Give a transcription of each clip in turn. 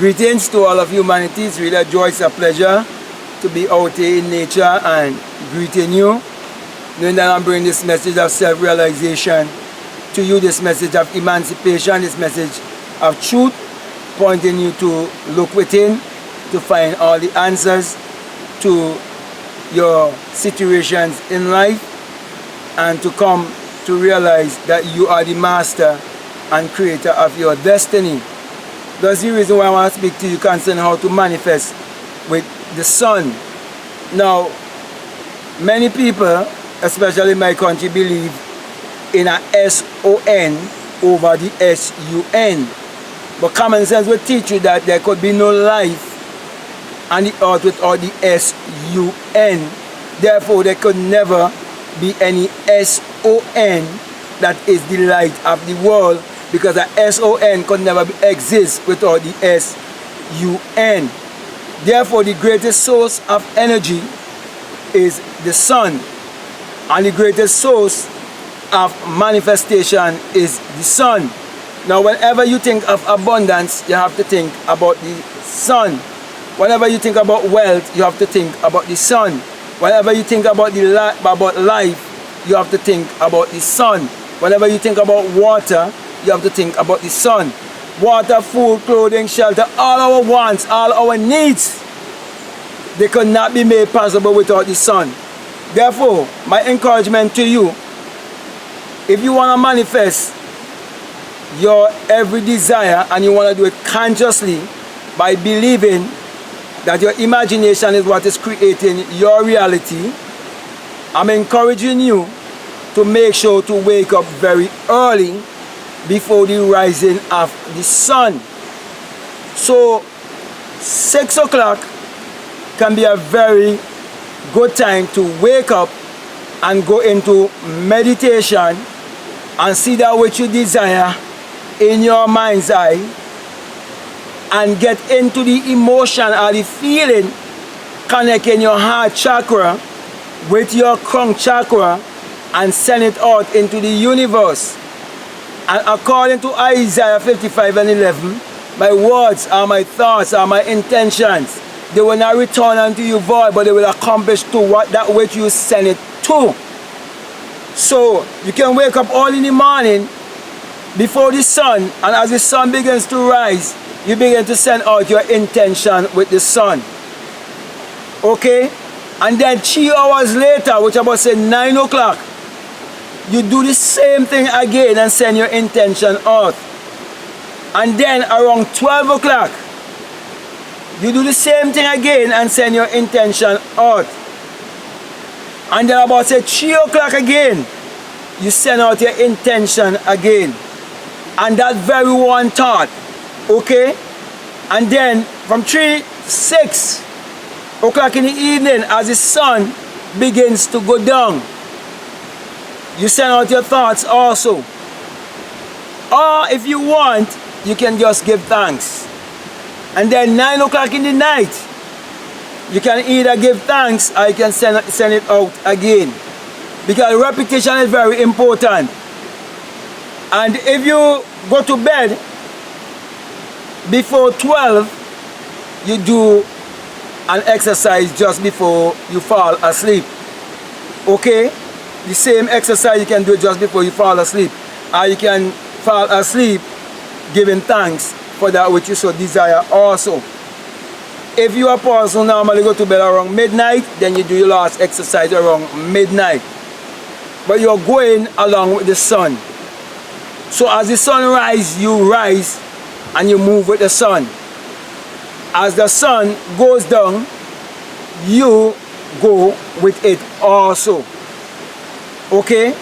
Greetings to all of humanity. It's really a joy, it's a pleasure to be out here in nature and greeting you, knowing that I'm bringing this message of self-realization to you, this message of emancipation, this message of truth, pointing you to look within, to find all the answers to your situations in life, and to come to realize that you are the master and creator of your destiny. That's the reason why I want to speak to you concerning how to manifest with the sun. Now, many people, especially in my country, believe in a S-O-N over the S-U-N. But common sense will teach you that there could be no life on the earth without the S-U-N. Therefore, there could never be any S-O-N that is the light of the world, because the S-O-N could never exist without the S-U-N. Therefore, the greatest source of energy is the sun, and the greatest source of manifestation is the sun. Now, whenever you think of abundance, you have to think about the sun. Whenever you think about wealth, you have to think about the sun. Whenever you think about life, you have to think about the sun. Whenever you think about water, you have to think about the sun. Water, food, clothing, shelter, all our wants, all our needs, they could not be made possible without the sun. Therefore, my encouragement to you, if you want to manifest your every desire and you want to do it consciously by believing that your imagination is what is creating your reality, I'm encouraging you to make sure to wake up very early before the rising of the sun. So 6 o'clock can be a very good time to wake up and go into meditation and see that which you desire in your mind's eye, and get into the emotion or the feeling connecting your heart chakra with your crown chakra and send it out into the universe. And according to Isaiah 55:11, my words are my thoughts, are my intentions. They will not return unto you void, but they will accomplish to that which you send it to. So you can wake up early in the morning before the sun, and as the sun begins to rise, you begin to send out your intention with the sun. Okay? And then 3 hours later, which about say 9 o'clock, you do the same thing again and send your intention out. And then around 12 o'clock, you do the same thing again and send your intention out. And then about say 3 o'clock again, you send out your intention again. And that very one thought, okay? And then from 6 o'clock in the evening, as the sun begins to go down, you send out your thoughts also. Or if you want, you can just give thanks. And then 9 o'clock in the night, you can either give thanks or you can send it out again. Because repetition is very important. And if you go to bed before 12, you do an exercise just before you fall asleep. Okay? The same exercise you can do just before you fall asleep. Or you can fall asleep giving thanks for that which you so desire also. If you are a person normally go to bed around midnight, then you do your last exercise around midnight. But you're going along with the sun. So as the sun rises, you rise and you move with the sun. As the sun goes down, you go with it also. Okay?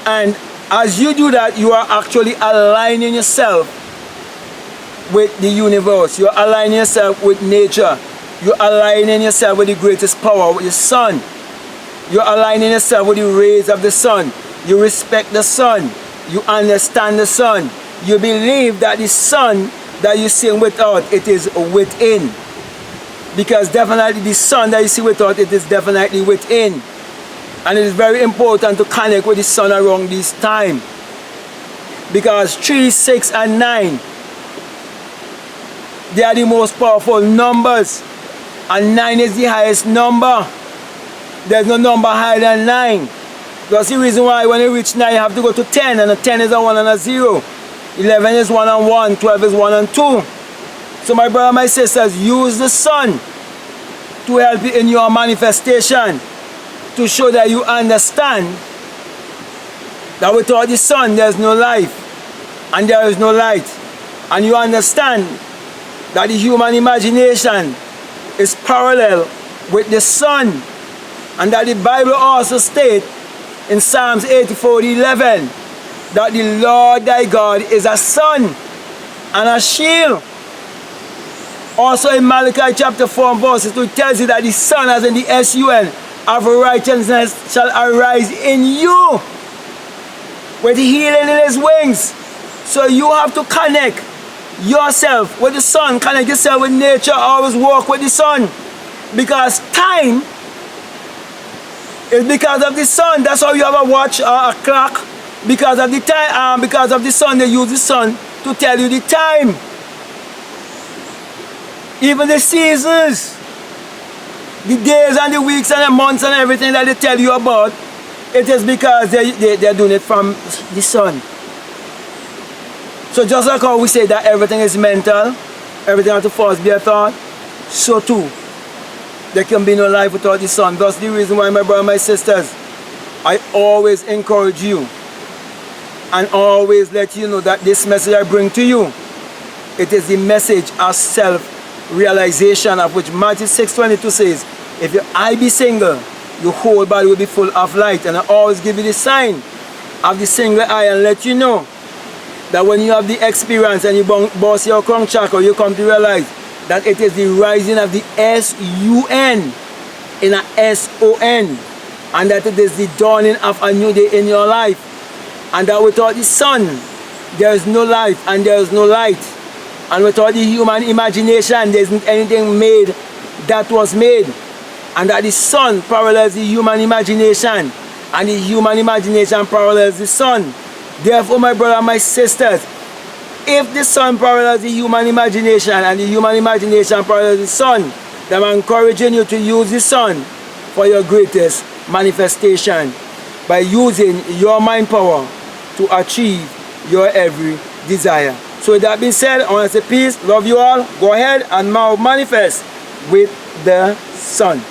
And as you do that, you are actually aligning yourself with the universe. You're aligning yourself with nature. You're aligning yourself with the greatest power, with the sun. You're aligning yourself with the rays of the sun. You respect the sun. You understand the sun. You believe that the sun that you see without, it is within. Because definitely the sun that you see without, it is definitely within. And it is very important to connect with the sun around this time. Because 3, 6, and 9 They are the most powerful numbers. And 9 is the highest number. There's no number higher than 9. That's the reason why when you reach 9, you have to go to 10. And a 10 is a 1 and a 0. 11 is 1 and 1. 12 is 1 and 2. So my brother, my sisters, use the sun to help you in your manifestation, to show that you understand that without the sun there's no life and there is no light. And you understand that the human imagination is parallel with the sun, and that the Bible also states in Psalms 84:11 that the Lord thy God is a sun and a shield. Also in Malachi chapter 4 and verse 2, it tells you that the sun, as in the S-U-N, of righteousness shall arise in you with healing in his wings. So you have to connect yourself with the sun, connect yourself with nature, always walk with the sun. Because time is because of the sun. That's why you have a watch or a clock. Because of the time, because of the sun, they use the sun to tell you the time. Even the seasons, the days and the weeks and the months and everything that they tell you about, it is because they're doing it from the sun. So just like how we say that everything is mental, everything has to first be a thought, so too, there can be no life without the sun. That's the reason why, my brother and my sisters, I always encourage you and always let you know that this message I bring to you, it is the message of self-realization, of which Matthew 6:22 says, if your eye be single, your whole body will be full of light. And I always give you the sign of the single eye and let you know that when you have the experience and you boss your crown chakra, you come to realize that it is the rising of the S-U-N in a S-O-N, and that it is the dawning of a new day in your life, and that without the sun there is no life and there is no light, and without the human imagination there isn't anything made that was made, and that the sun parallels the human imagination and the human imagination parallels the sun. Therefore, my brother and my sisters, if the sun parallels the human imagination and the human imagination parallels the sun, then I'm encouraging you to use the sun for your greatest manifestation by using your mind power to achieve your every desire. So with that being said, I want to say peace, love you all. Go ahead and manifest with the sun.